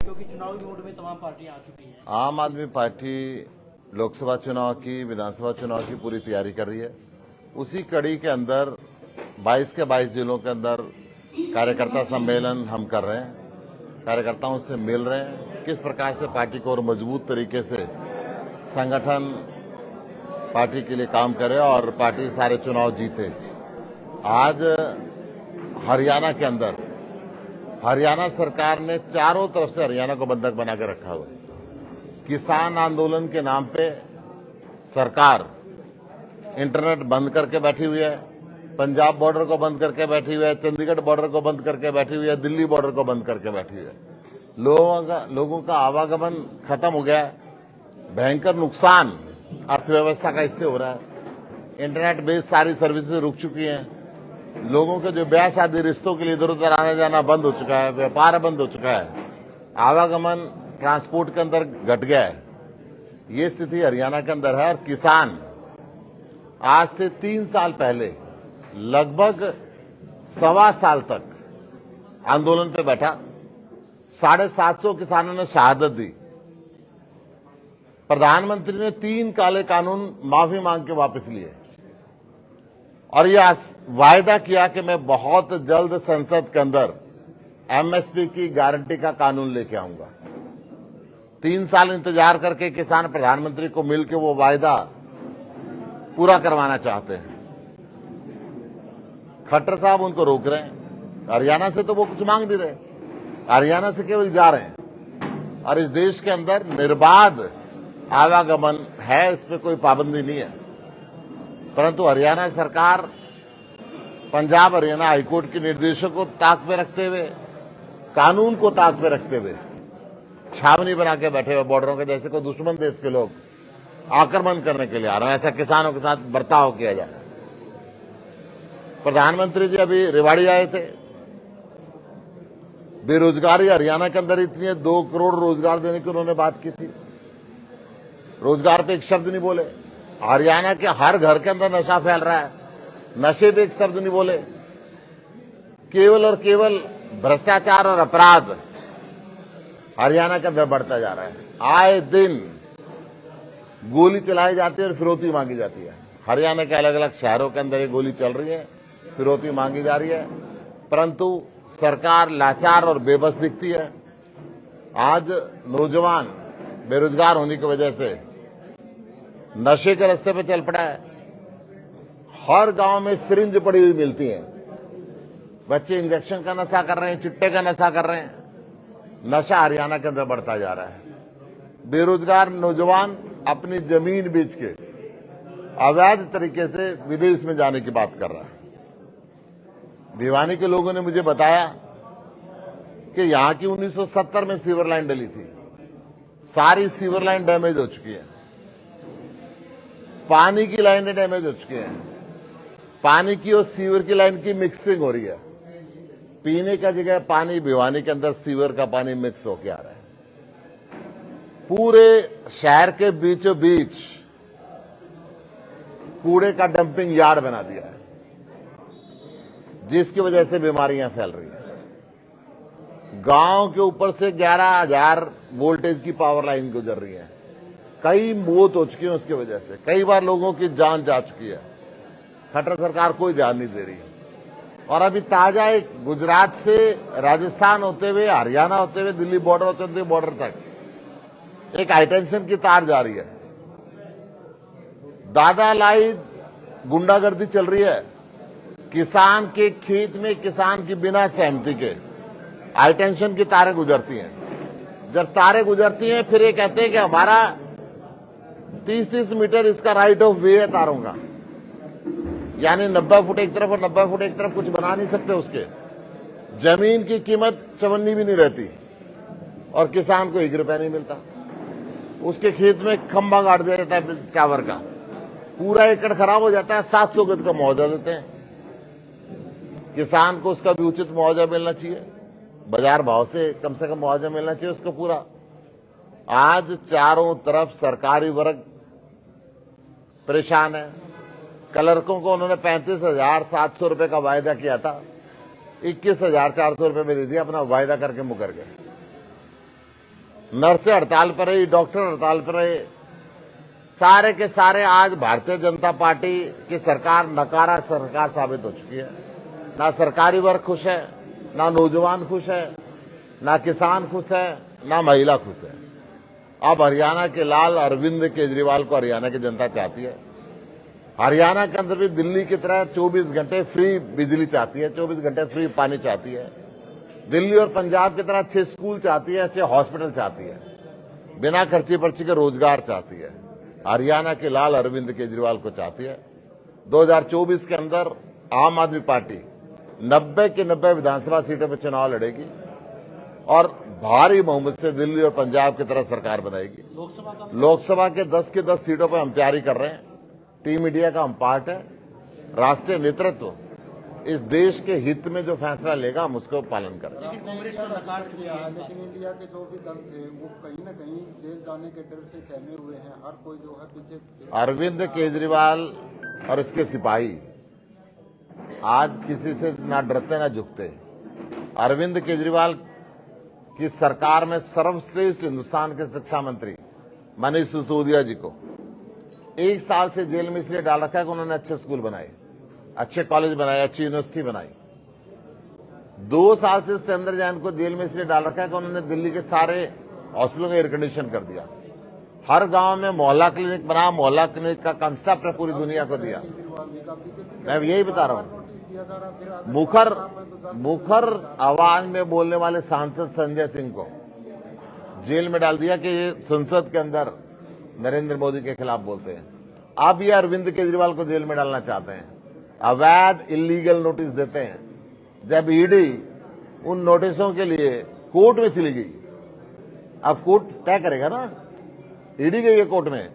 क्योंकि चुनावी मोड में तमाम पार्टियां आ चुकी हैं। आम आदमी पार्टी लोकसभा चुनाव की, विधानसभा चुनाव की पूरी तैयारी कर रही है। उसी कड़ी के अंदर 22 के 22 जिलों के अंदर कार्यकर्ता सम्मेलन हम कर रहे हैं। कार्यकर्ताओं से मिल रहे हैं, किस प्रकार से पार्टी को और मजबूत तरीके से संगठन पार्टी के लिए काम करे और पार्टी सारे चुनाव जीते। आज हरियाणा के अंदर हरियाणा सरकार ने चारों तरफ से हरियाणा को बंधक बना के रखा हुआ है। किसान आंदोलन के नाम पे सरकार इंटरनेट बंद करके बैठी हुई है, पंजाब बॉर्डर को बंद करके बैठी हुई है, चंडीगढ़ बॉर्डर को बंद करके बैठी हुई है, दिल्ली बॉर्डर को बंद करके बैठी हुई है। लोगों का आवागमन खत्म हो गया है। भयंकर नुकसान अर्थव्यवस्था का इससे हो रहा है। इंटरनेट बेस्ड सारी सर्विसेज रुक चुकी हैं। लोगों के जो ब्याह शादी रिश्तों के लिए इधर उधर आना जाना बंद हो चुका है, व्यापार बंद हो चुका है, आवागमन ट्रांसपोर्ट के अंदर घट गया है। ये स्थिति हरियाणा के अंदर है। और किसान आज से 3 साल पहले लगभग 1.25 साल तक आंदोलन पे बैठा। 750 किसानों ने शहादत दी। प्रधानमंत्री ने 3 काले कानून माफी मांग के वापस लिए और यह वायदा किया कि मैं बहुत जल्द संसद के अंदर एमएसपी की गारंटी का कानून लेके आऊंगा। 3 साल इंतजार करके किसान प्रधानमंत्री को मिलकर वो वायदा पूरा करवाना चाहते हैं। खट्टर साहब उनको रोक रहे हैं। हरियाणा से तो वो कुछ मांग नहीं रहे, हरियाणा से केवल जा रहे हैं। और इस देश के अंदर निर्बाध आवागमन है, इस पे कोई पाबंदी नहीं है। परंतु हरियाणा सरकार पंजाब हरियाणा हाईकोर्ट के निर्देशों को ताक पे रखते हुए, कानून को ताक पे रखते हुए छावनी बना के बैठे हुए बॉर्डरों के, जैसे कोई दुश्मन देश के लोग आक्रमण करने के लिए आ रहे हैं। ऐसा किसानों के साथ बर्ताव किया जा रहा है। प्रधानमंत्री जी अभी रेवाड़ी आए थे। बेरोजगारी हरियाणा के अंदर इतनी है, 2 करोड़ रोजगार देने की उन्होंने बात की थी। रोजगार पे एक शब्द नहीं बोले। हरियाणा के हर घर के अंदर नशा फैल रहा है, नशे पे एक शब्द नहीं बोले। केवल और केवल भ्रष्टाचार और अपराध हरियाणा के अंदर बढ़ता जा रहा है। आए दिन गोली चलाई जाती है और फिरौती मांगी जाती है। हरियाणा के अलग अलग शहरों के अंदर ये गोली चल रही है, फिरौती मांगी जा रही है, परंतु सरकार लाचार और बेबस दिखती है। आज नौजवान बेरोजगार होने की वजह से नशे के रास्ते पे चल पड़ा है। हर गांव में सिरिंज पड़ी हुई मिलती है। बच्चे इंजेक्शन का नशा कर रहे हैं, चिट्टे का नशा कर रहे हैं। नशा हरियाणा के अंदर बढ़ता जा रहा है। बेरोजगार नौजवान अपनी जमीन बेच के अवैध तरीके से विदेश में जाने की बात कर रहा है। भिवानी के लोगों ने मुझे बताया कि यहां की 1970 में सीवर लाइन डली थी। सारी सीवर लाइन डैमेज हो चुकी है। पानी की लाइनें डैमेज हो चुकी हैं। पानी की और सीवर की लाइन की मिक्सिंग हो रही है। पीने का जगह पानी भिवानी के अंदर सीवर का पानी मिक्स होके आ रहा है। पूरे शहर के बीचों बीच कूड़े का डंपिंग यार्ड बना दिया है, जिसकी वजह से बीमारियां फैल रही हैं। गांव के ऊपर से 11,000 वोल्टेज की पावर लाइन गुजर रही है। कई मौत हो चुकी है उसकी वजह से। कई बार लोगों की जान जा चुकी है। खट्टर सरकार कोई ध्यान नहीं दे रही। और अभी ताजा एक गुजरात से राजस्थान होते हुए, हरियाणा होते हुए, दिल्ली बॉर्डर होते हुए बॉर्डर तक एक हाईटेंशन की तार जा रही है। दादा लाई गुंडागर्दी चल रही है। किसान के खेत में किसान की बिना सहमति के हाईटेंशन की तारें गुजरती हैं। जब तारें गुजरती हैं फिर ये कहते हैं कि हमारा 30-30 मीटर इसका राइट ऑफ वे है तारों का, यानी 90 फुट एक तरफ और 90 फुट एक तरफ कुछ बना नहीं सकते। उसके जमीन की कीमत चवन्नी भी नहीं रहती और किसान को 1 रुपया नहीं मिलता। उसके खेत में खंभा गाड़ दिया जाता है टावर का, पूरा एकड़ खराब हो जाता है। 700 गज का मुआवजा देते हैं। किसान को उसका भी उचित मुआवजा मिलना चाहिए, बाजार भाव से कम मुआवजा मिलना चाहिए उसको पूरा। आज चारों तरफ सरकारी वर्ग परेशान है। क्लर्कों को उन्होंने 35,700 रुपए का वायदा किया था, 21,400 रुपए में दे दिया, अपना वायदा करके मुकर गए। नर्सें हड़ताल पर रही, डॉक्टर हड़ताल पर रहे, सारे के सारे आज भारतीय जनता पार्टी की सरकार नकारा सरकार साबित हो चुकी है। ना सरकारी वर्ग खुश है, ना नौजवान खुश है, ना किसान खुश है, ना महिला खुश है। अब हरियाणा के लाल अरविंद केजरीवाल को हरियाणा की जनता चाहती है। हरियाणा के अंदर भी दिल्ली की तरह 24 घंटे फ्री बिजली चाहती है, 24 घंटे फ्री पानी चाहती है। दिल्ली और पंजाब की तरह अच्छे स्कूल चाहती है, अच्छे हॉस्पिटल चाहती है, बिना खर्ची पर्ची के रोजगार चाहती है। हरियाणा के लाल अरविंद केजरीवाल को चाहती है। 2024 के अंदर आम आदमी पार्टी 90 की 90 विधानसभा सीटों पर चुनाव लड़ेगी और भारी बहुमत से दिल्ली और पंजाब की तरह सरकार बनाएगी। लोकसभा के 10 की 10 सीटों पर हम तैयारी कर रहे हैं। टीम इंडिया का हम पार्ट है। राष्ट्रीय नेतृत्व इस देश के हित में जो फैसला लेगा हम उसको पालन करेंगे। लेकिन कांग्रेस तो नकार चुकी है। लेकिन इंडिया के जो भी दल थे वो कहीं न कहीं जेल जाने के डर से सहमे हुए हैं। हर कोई जो है पीछे। अरविंद केजरीवाल और इसके सिपाही आज किसी से ना डरते ना झुकते। अरविंद केजरीवाल की सरकार में सर्वश्रेष्ठ हिंदुस्तान के शिक्षा मंत्री मनीष सिसोदिया जी को 1 साल से जेल में इसलिए डाल रखा है कि उन्होंने अच्छे स्कूल बनाए, अच्छे कॉलेज बनाए, अच्छी यूनिवर्सिटी बनाई। 2 साल से सत्येंद्र जैन को जेल में इसलिए डाल रखा है कि उन्होंने दिल्ली के सारे हॉस्पिटलों में एयर कंडीशन कर दिया। हर गांव में मोहल्ला क्लिनिक बना, मोहल्ला क्लिनिक का कंसेप्ट पूरी दुनिया को दिया। मैं यही बता रहा हूं। मुखर आवाज में बोलने वाले सांसद संजय सिंह को जेल में डाल दिया कि ये संसद के अंदर नरेंद्र मोदी के खिलाफ बोलते हैं। अब ये अरविंद केजरीवाल को जेल में डालना चाहते हैं। अवैध इलीगल नोटिस देते हैं। जब ईडी उन नोटिसों के लिए कोर्ट में चली गई, अब कोर्ट तय करेगा ना, ईडी गई है कोर्ट में।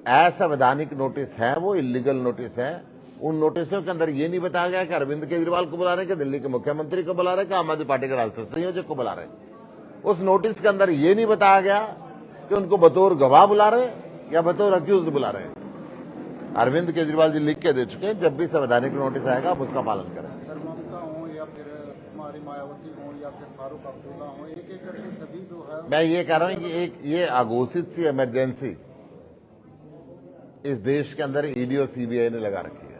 असंवैधानिक नोटिस है, वो इलीगल नोटिस है। उन नोटिसों के अंदर ये नहीं बताया गया कि अरविंद केजरीवाल को बुला रहे हैं, कि दिल्ली के मुख्यमंत्री को बुला रहे हैं, कि आम आदमी पार्टी के राष्ट्रीय संयोजक को बुला रहे हैं। उस नोटिस के अंदर ये नहीं बताया गया कि उनको बतौर गवाह बुला रहे हैं या बतौर अक्यूज बुला रहे हैं। अरविंद केजरीवाल जी लिख के दे चुके हैं, जब भी संवैधानिक नोटिस आएगा आप उसका पालन करें। सर ममता हो या फिर कुमारी मायावती हो या फिर फारूक अब्दुल्ला हो, एक एक करके सभी जो है। मैं ये कह रहा हूं कि ये अघोषित सी इमरजेंसी इस देश के अंदर ईडी और सीबीआई ने लगा रखी है।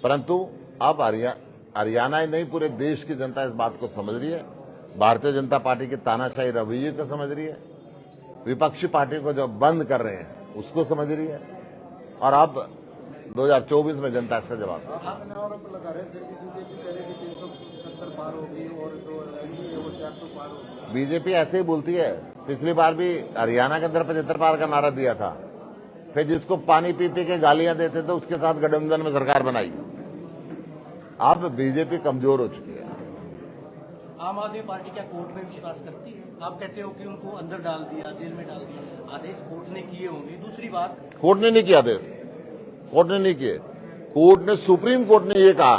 परंतु अब हरियाणा ही नहीं, पूरे देश की जनता इस बात को समझ रही है। भारतीय जनता पार्टी के तानाशाही रवैये को समझ रही है। विपक्षी पार्टी को जो बंद कर रहे हैं उसको समझ रही है। और अब 2024 में जनता इसका जवाब देगी। आपने आरोप लगा रहे फिर भी बीजेपी कह रही थी 370 पार होगी और जो एनडीए है वो 400 पार होगी। बीजेपी ऐसे ही बोलती है। पिछली बार भी हरियाणा के अंदर 75 पार का नारा दिया था, फिर जिसको पानी पी पी के गालियां देते थे उसके साथ गठबंधन में सरकार बनाई। अब बीजेपी कमजोर हो चुकी है। आम आदमी पार्टी क्या कोर्ट में विश्वास करती है? आप कहते हो कि उनको अंदर डाल दिया, जेल में डाल दिया, आदेश कोर्ट ने किए होंगे। दूसरी बात, कोर्ट ने नहीं किया आदेश, कोर्ट ने नहीं किए। कोर्ट ने, सुप्रीम कोर्ट ने यह कहा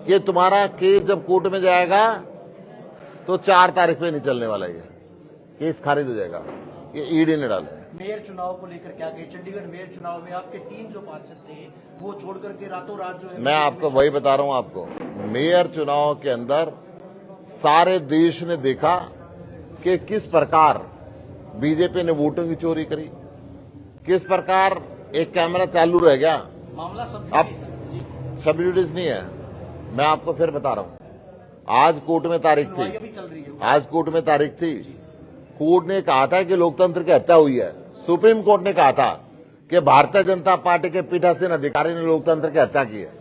कि तुम्हारा केस जब कोर्ट में जाएगा तो 4 तारीख पे नहीं चलने वाला, ये केस खारिज हो जाएगा। ये ईडी ने डाले। मेयर चुनाव को लेकर क्या कहे? चंडीगढ़ मेयर चुनाव में आपके 3 जो पार्षद थे वो छोड़ करके रातों रात जो है, मैं आपको वही बता रहा हूं। आपको मेयर चुनाव के अंदर सारे देश ने देखा कि किस प्रकार बीजेपी ने वोटों की चोरी करी, किस प्रकार एक कैमरा चालू रह गया। मामला सब अब जी सब्सिडीज नहीं है। मैं आपको फिर बता रहा हूं, आज कोर्ट में तारीख सुनवाई थी, अभी चल रही है। आज कोर्ट में तारीख थी। कोर्ट ने कहा था कि लोकतंत्र की हत्या हुई है। सुप्रीम कोर्ट ने कहा था कि भारतीय जनता पार्टी के पीठासीन अधिकारी ने लोकतंत्र की हत्या की है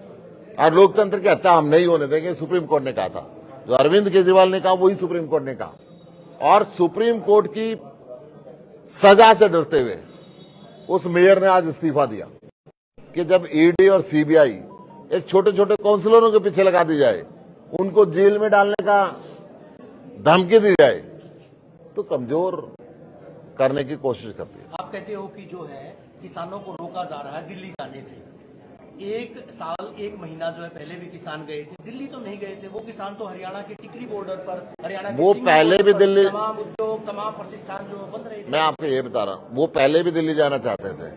और लोकतंत्र की हत्या हम नहीं होने देंगे। सुप्रीम कोर्ट ने कहा था। जो अरविंद केजरीवाल ने कहा वही सुप्रीम कोर्ट ने कहा। और सुप्रीम कोर्ट की सजा से डरते हुए उस मेयर ने आज इस्तीफा दिया कि जब ईडी और सीबीआई एक छोटे छोटे काउंसलरों के पीछे लगा दी जाए, उनको जेल में डालने का धमकी दी जाए, तो कमजोर करने की कोशिश करती है। आप कहते हो कि जो है किसानों को रोका जा रहा है दिल्ली जाने से। 1 साल 1 महीना जो है पहले भी किसान गए थे, दिल्ली तो नहीं गए थे। वो किसान तो हरियाणा के टिकरी बॉर्डर पर, हरियाणा के वो सिंह पहले बॉर्डर भी पर दिल्ली, तमाम उद्योग, तमाम प्रतिष्ठान जो बंद रहे थे। मैं आपको ये बता रहा हूं, वो पहले भी दिल्ली जाना चाहते थे,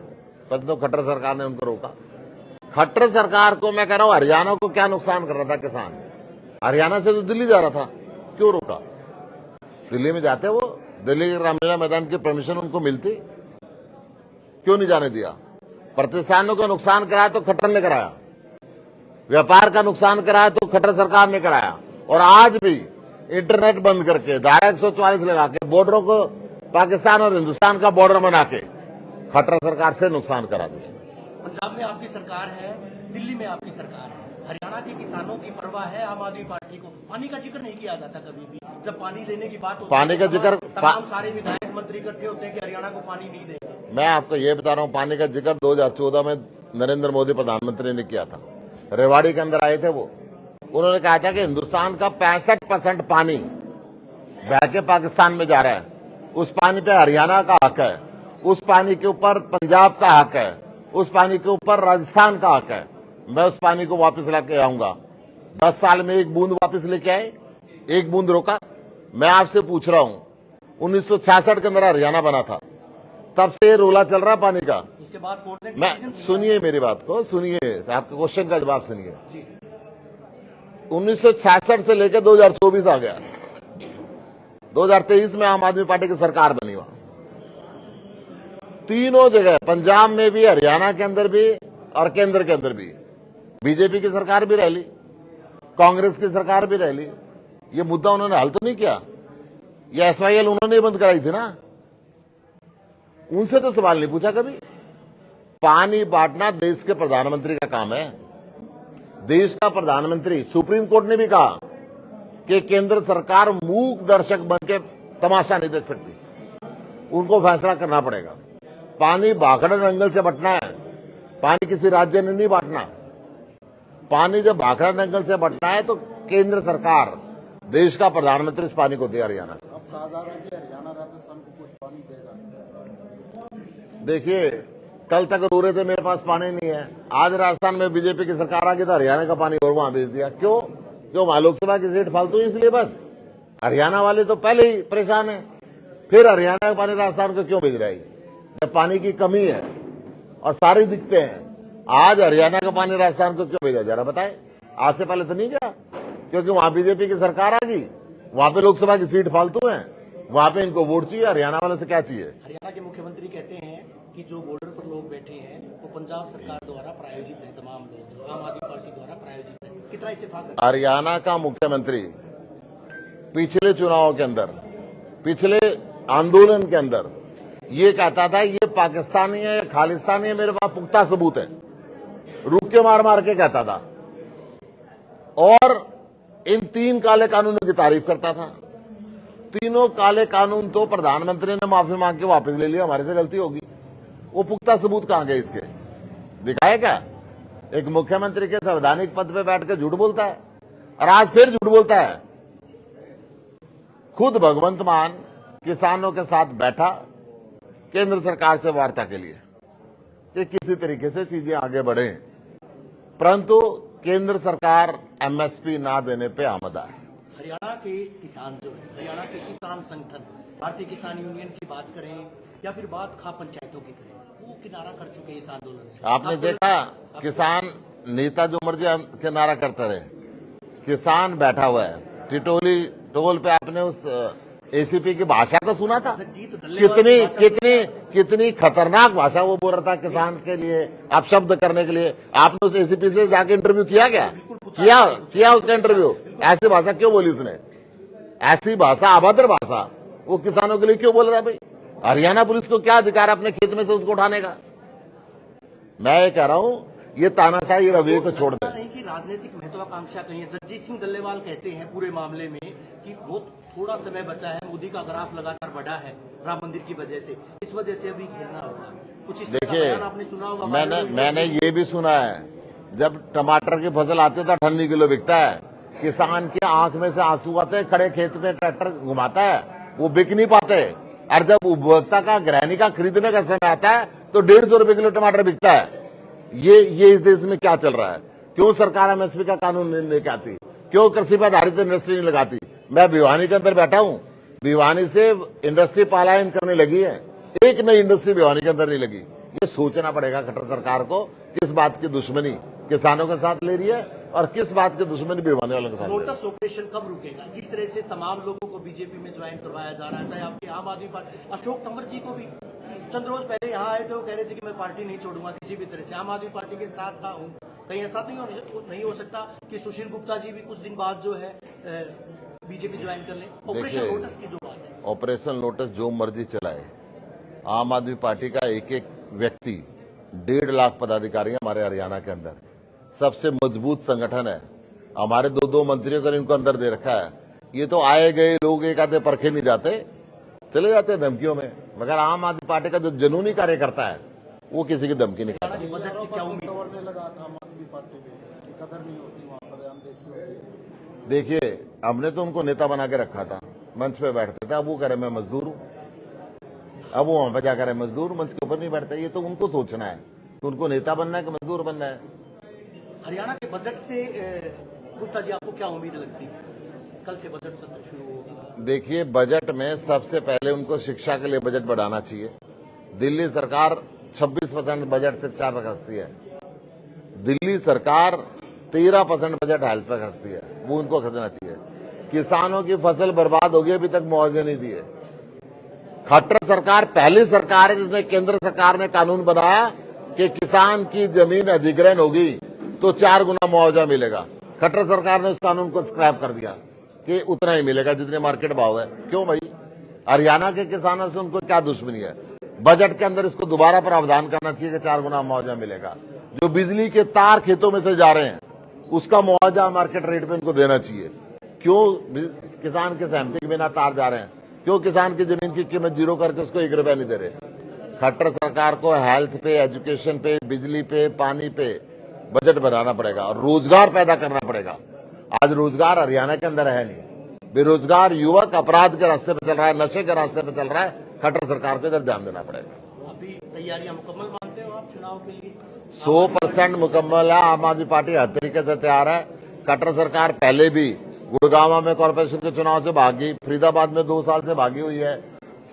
परंतु खट्टर सरकार ने उनको रोका। खट्टर सरकार को मैं कह रहा हूं, हरियाणा को क्या नुकसान कर रहा था किसान? हरियाणा से तो दिल्ली जा रहा था, क्यों रोका? दिल्ली में जाते वो, दिल्ली के रामलीला मैदान की परमिशन उनको मिलती, क्यों नहीं जाने दिया? प्रतिष्ठानों का नुकसान कराया तो खट्टर ने कराया, व्यापार का नुकसान कराया तो खट्टर सरकार ने कराया, और आज भी इंटरनेट बंद करके धारा 144 लगा के बॉर्डरों को पाकिस्तान और हिंदुस्तान का बॉर्डर बना के खट्टर सरकार से नुकसान करा दिया। पंजाब में आपकी सरकार है, दिल्ली में आपकी सरकार है, हरियाणा के किसानों की परवाह है आम आदमी पार्टी को? पानी का जिक्र नहीं किया जाता कभी भी। जब पानी देने की बात होती पानी का है, जिक्र तमाम सारे विधायक मंत्री इकट्ठे होते हैं कि हरियाणा को पानी नहीं देंगे। मैं आपको ये बता रहा हूं, पानी का जिक्र 2014 में नरेंद्र मोदी प्रधानमंत्री ने किया था। रेवाड़ी के अंदर आए थे वो, उन्होंने कहा था कि हिंदुस्तान का 65% पानी बह के पाकिस्तान में जा रहा है, उस पानी पे हरियाणा का हक है, उस पानी के ऊपर पंजाब का हक है, उस पानी के ऊपर राजस्थान का हक है। मैं उस पानी को वापस लेके आऊंगा। 10 साल में एक बूंद वापस लेके आए, एक बूंद रोका? मैं आपसे पूछ रहा हूं, 1966 के अंदर हरियाणा बना था, तब से ये रोला चल रहा पानी का। उसके बाद कोर्ट ने मैं सुनिए मेरी बात को, सुनिए, आपके क्वेश्चन का जवाब सुनिए। 1966 से लेकर 2024 आ गया, 2023 में आम आदमी पार्टी की सरकार बनी। वहां तीनों जगह, पंजाब में भी, हरियाणा के अंदर भी और केंद्र के अंदर भी, बीजेपी की सरकार भी रह ली, कांग्रेस की सरकार भी रह ली। ये मुद्दा उन्होंने हल तो नहीं किया। ये SYL उन्होंने बंद कराई थी ना, उनसे तो सवाल नहीं पूछा कभी। पानी बांटना देश के प्रधानमंत्री का काम है। देश का प्रधानमंत्री, सुप्रीम कोर्ट ने भी कहा कि केंद्र सरकार मूक दर्शक बन के तमाशा नहीं देख सकती, उनको फैसला करना पड़ेगा। पानी भाखड़ा नंगल से बंटना है, पानी किसी राज्य ने नहीं बांटना। पानी जब भाखड़ा नंगल से बंटना है तो केंद्र सरकार, देश का प्रधानमंत्री इस पानी को दे हरियाणा। अब साधारण है कि हरियाणा राजस्थान को कुछ पानी देगा। देखिए, कल तक रो रहे थे मेरे पास पानी नहीं है, आज राजस्थान में बीजेपी की सरकार आ गई तो हरियाणा का पानी और वहां भेज दिया। क्यों? वहां लोकसभा की सीट फालतू है इसलिए बस। हरियाणा वाले तो पहले ही परेशान है, फिर हरियाणा का पानी राजस्थान को क्यों भेज रहा है? जब पानी की कमी है और सारे दिखते हैं, आज हरियाणा का पानी राजस्थान को क्यों भेजा जा रहा बताए? आज से पहले तो नहीं गया, क्योंकि वहां बीजेपी की सरकार आ गई, वहां पे लोकसभा की सीट फालतू है, वहां पे इनको वोट चाहिए। हरियाणा वालों से क्या चाहिए? हरियाणा के मुख्यमंत्री कहते हैं कि जो बॉर्डर पर लोग बैठे हैं वो पंजाब सरकार द्वारा प्रायोजित है, तमाम लोग आम आदमी पार्टी द्वारा प्रायोजित है। कितना इत्तेफाक है? हरियाणा का मुख्यमंत्री पिछले चुनाव के अंदर, पिछले आंदोलन के अंदर ये कहता था ये पाकिस्तानी है या खालिस्तानी है, मेरे पास पुख्ता सबूत है, रुक के मार मार के कहता था। और इन 3 काले कानूनों की तारीफ करता था। तीनों काले कानून तो प्रधानमंत्री ने माफी मांग के वापस ले लिया, हमारे से गलती होगी। वो पुख्ता सबूत कहां गए इसके? दिखाए क्या? एक मुख्यमंत्री के संवैधानिक पद पे बैठ के झूठ बोलता है और आज फिर झूठ बोलता है। खुद भगवंत मान किसानों के साथ बैठा केंद्र सरकार से वार्ता के लिए कि किसी तरीके से चीजें आगे बढ़े, परंतु केंद्र सरकार MSP ना देने पे आमदा है। हरियाणा के किसान जो है, हरियाणा के किसान संगठन, भारतीय किसान यूनियन की बात करें या फिर बात खा पंचायतों की करें, वो किनारा कर चुके हैं इस आंदोलन से। आपने देखा, किसान नेता जो मर्जी के नारा करते रहे, किसान बैठा हुआ है टिटोली टोल पे। आपने उस ACP की भाषा को सुना था? कितनी खतरनाक भाषा वो बोल रहा था किसान के लिए, अपशब्द करने के लिए। आपने उस ACP से जाके इंटरव्यू किया क्या? किया उसका इंटरव्यू? ऐसी भाषा क्यों बोली उसने? ऐसी भाषा, अभद्र भाषा वो किसानों के लिए क्यों बोल रहा है भाई? हरियाणा पुलिस को क्या अधिकार है अपने खेत में से उसको उठाने का? मैं ये कह रहा हूं, ये तानाशाही रवैये को छोड़ दें। नहीं कि राजनीतिक महत्वाकांक्षा कही है। जगजीत सिंह डल्लेवाल कहते हैं पूरे मामले में कि बहुत थोड़ा समय बचा है, मोदी का ग्राफ लगातार बढ़ा है राम मंदिर की वजह से, इस वजह से अभी घेरना होगा। कुछ इस तरह का देखिए, बयान आपने सुना होगा। मैंने ये भी सुना है, जब टमाटर की फसल आती है तो 98 किलो बिकता है। किसान की आंख में से आंसू आते हैं, खड़े खेत में ट्रैक्टर घुमाता है, वो बिक नहीं पाते। और जब उपभोक्ता का, गृहिणी का खरीदने का समय आता है तो 150 रुपए किलो टमाटर बिकता है। ये इस देश में क्या चल रहा है? क्यों सरकार MSP का कानून नहीं लेके आती? क्यों कृषि पर आधारित इंडस्ट्री नहीं लगाती? मैं भिवानी के अंदर बैठा हूं, भिवानी से इंडस्ट्री पलायन करने लगी है, एक नई इंडस्ट्री भिवानी के अंदर नहीं लगी। ये सोचना पड़ेगा खट्टर सरकार को, किस बात की दुश्मनी किसानों के साथ ले रही है और किस बात के दुश्मनी भी होने वालों के साथ दे रहे हैं। लोटस ऑपरेशन कब रुकेगा? जिस तरह से तमाम लोगों को बीजेपी में ज्वाइन करवाया जा रहा है, चाहे आपके आम आदमी पार्टी, अशोक तंवर जी को भी चंद रोज पहले यहाँ आए थे, वो कह रहे थे कि मैं पार्टी नहीं छोड़ूंगा किसी भी तरह से, आम आदमी पार्टी के साथ था हूँ। कहीं ऐसा तो नहीं हो सकता कि सुशील गुप्ता जी भी कुछ दिन बाद जो है बीजेपी ज्वाइन कर लें? ऑपरेशन देखिए, लोटस की जो बात है, ऑपरेशन लोटस जो मर्जी चलाए, आम आदमी पार्टी का एक एक व्यक्ति 1.5 लाख पदाधिकारी हैं हमारे हरियाणा के अंदर, सबसे मजबूत संगठन है। हमारे 2-2 मंत्रियों को इनको अंदर दे रखा है। ये तो आए गए लोग एक आधे परखे नहीं जाते, चले जाते हैं धमकियों में, मगर आम आदमी पार्टी का जो जुनूनी कार्यकर्ता है वो किसी की धमकी नहीं खाता। बजट से क्या उम्मीद? दौड़ने लगा था आम आदमी पार्टी में कि कदर नहीं होती वहाँ पर, हम देखिए। देखिए, हमने तो उनको नेता बना के रखा था, मंच पे बैठते थे, अब वो कह रहे मैं मजदूर हूँ, अब वो वहां पर जाकर है मजदूर, मंच के ऊपर नहीं बैठता। ये तो उनको सोचना है कि उनको नेता बनना है कि मजदूर बनना है। हरियाणा के बजट से गुप्ता जी आपको क्या उम्मीद लगती है? कल से बजट सत्र शुरू होगा। देखिए, बजट में सबसे पहले उनको शिक्षा के लिए बजट बढ़ाना चाहिए। दिल्ली सरकार 26% बजट शिक्षा पर खर्चती है, दिल्ली सरकार 13% बजट हेल्थ पर खर्चती है, वो उनको खर्चना चाहिए। किसानों की फसल बर्बाद होगी, अभी तक मुआवजे नहीं दिए। खट्टर सरकार पहली सरकार है जिसने, केंद्र सरकार ने कानून बनाया कि किसान की जमीन अधिग्रहण होगी तो 4 गुना मुआवजा मिलेगा। खट्टर सरकार ने उस कानून को स्क्रैप कर दिया कि उतना ही मिलेगा जितने मार्केट भाव है। क्यों भाई? हरियाणा के किसानों से उनको क्या दुश्मनी है? बजट के अंदर इसको दोबारा प्रावधान करना चाहिए कि 4 गुना मुआवजा मिलेगा। जो बिजली के तार खेतों में से जा रहे हैं उसका मुआवजा मार्केट रेट पे उनको देना चाहिए। क्यों किसान के सहमति के बिना तार जा रहे हैं? क्यों किसान की जमीन की कीमत 0 करके उसको 1 रुपया नहीं दे रहे? खट्टर सरकार को हेल्थ पे, एजुकेशन पे, बिजली पे, पानी पे बजट बनाना पड़ेगा और रोजगार पैदा करना पड़ेगा। आज रोजगार हरियाणा के अंदर है नहीं, बेरोजगार युवक अपराध के रास्ते पे चल रहा है, नशे के रास्ते पे चल रहा है। खट्टर सरकार को इधर ध्यान देना पड़ेगा। अभी तैयारियां मुकम्मल मानते हो आप चुनाव के लिए? 100% मुकम्मल है। आम आदमी पार्टी हर तरीके से तैयार है। खट्टर सरकार पहले भी गुड़गांव में कॉर्पोरेशन के चुनाव से भागी, फरीदाबाद में 2 साल से भागी हुई है,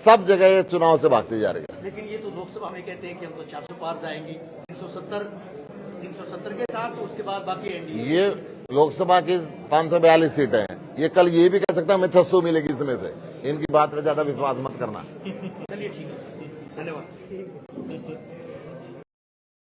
सब जगह ये चुनाव से भागती जा रही है। लेकिन ये तो लोकसभा में कहते हैं कि हम तो 400 पार जाएंगे, 370 के साथ, तो उसके बाद बाकी एनडीए। ये लोकसभा की 542 सीटें हैं, ये कल ये भी कह सकता है हमें 600 मिलेगी इसमें से। इनकी बात में ज्यादा विश्वास मत करना। चलिए ठीक है, धन्यवाद।